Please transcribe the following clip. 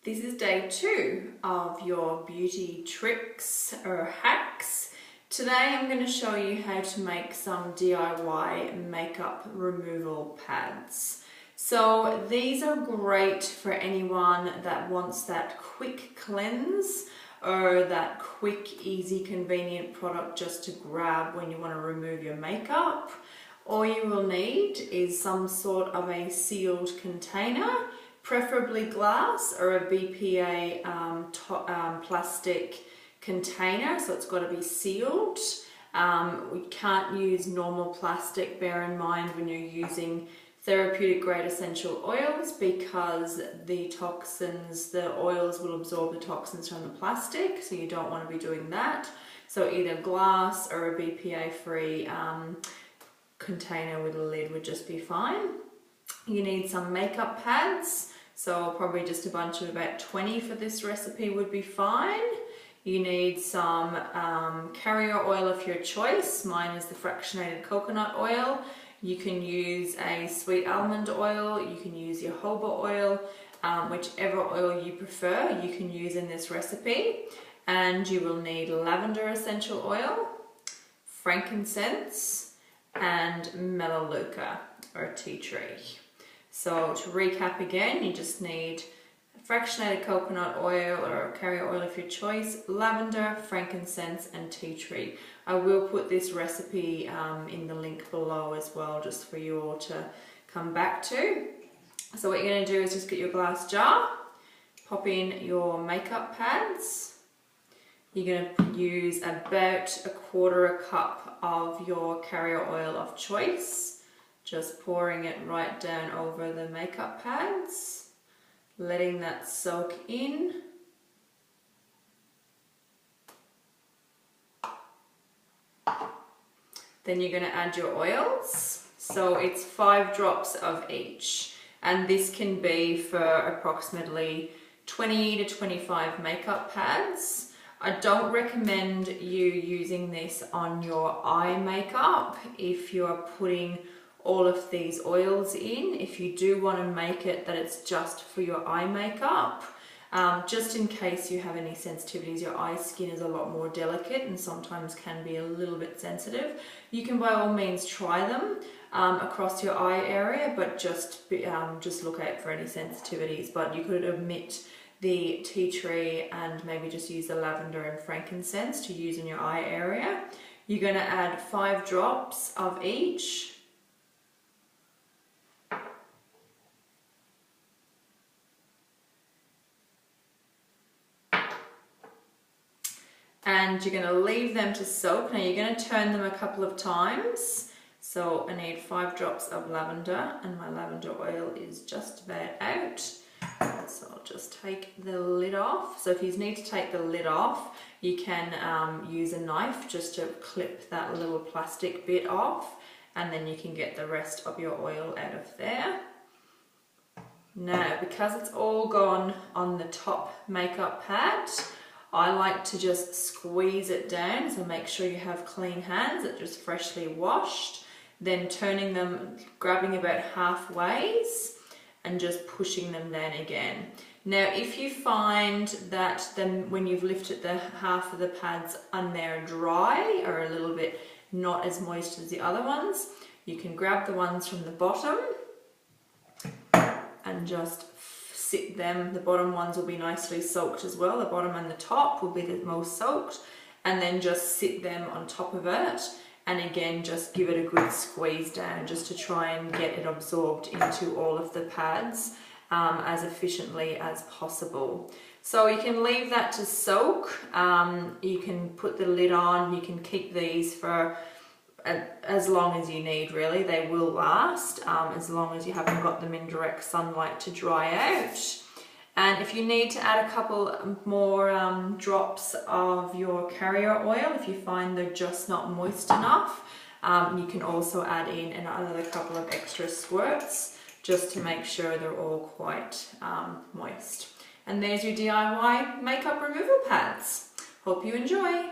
This is day 2 of your beauty tricks or hacks. Today I'm going to show you how to make some DIY makeup removal pads. So these are great for anyone that wants that quick cleanse or that quick, easy, convenient product just to grab when you want to remove your makeup. All you will need is some sort of a sealed container, preferably glass or a BPA plastic container, so it's got to be sealed. We can't use normal plastic, bear in mind, when you're using therapeutic grade essential oils, because the toxins, the oils will absorb the toxins from the plastic, so you don't want to be doing that. So either glass or a BPA free container with a lid would just be fine. You need some makeup pads, so probably just a bunch of about 20 for this recipe would be fine. You need some carrier oil of your choice. Mine is the Fractionated Coconut Oil. You can use a sweet almond oil, you can use your jojoba oil, whichever oil you prefer you can use in this recipe. And you will need lavender essential oil, frankincense, and Melaleuca or tea tree. So to recap again, you just need fractionated coconut oil or carrier oil of your choice, lavender, frankincense, and tea tree. I will put this recipe in the link below as well, just for you all to come back to. So what you're going to do is just get your glass jar, pop in your makeup pads. You're going to use about 1/4 cup of your carrier oil of choice, just pouring it right down over the makeup pads, letting that soak in. Then you're going to add your oils. So it's 5 drops of each, and this can be for approximately 20 to 25 makeup pads. I don't recommend you using this on your eye makeup if you're putting all of these oils in. If you do want to make it that it's just for your eye makeup, just in case you have any sensitivities, your eye skin is a lot more delicate and sometimes can be a little bit sensitive. You can by all means try them across your eye area, but just look out for any sensitivities. But you could omit the tea tree and maybe just use the lavender and frankincense to use in your eye area. You're going to add 5 drops of each. And you're going to leave them to soak. Now you're going to turn them a couple of times. So I need 5 drops of lavender, and my lavender oil is just about out. So I'll just take the lid off. So if you need to take the lid off, you can use a knife just to clip that little plastic bit off, and then you can get the rest of your oil out of there. Now, because it's all gone on the top makeup pad, I like to just squeeze it down, so make sure you have clean hands that just freshly washed, then turning them, grabbing about halfways and just pushing them down again. Now if you find that then when you've lifted the half of the pads and they're dry or a little bit not as moist as the other ones, you can grab the ones from the bottom and just sit them. The bottom ones will be nicely soaked as well. The bottom and the top will be the most soaked, and then just sit them on top of it, and again just give it a good squeeze down just to try and get it absorbed into all of the pads as efficiently as possible. So you can leave that to soak. You can put the lid on. You can keep these for as long as you need, really. They will last as long as you haven't got them in direct sunlight to dry out. And if you need to add a couple more drops of your carrier oil, if you find they're just not moist enough, you can also add in another couple of extra squirts just to make sure they're all quite moist. And there's your DIY makeup removal pads. Hope you enjoy.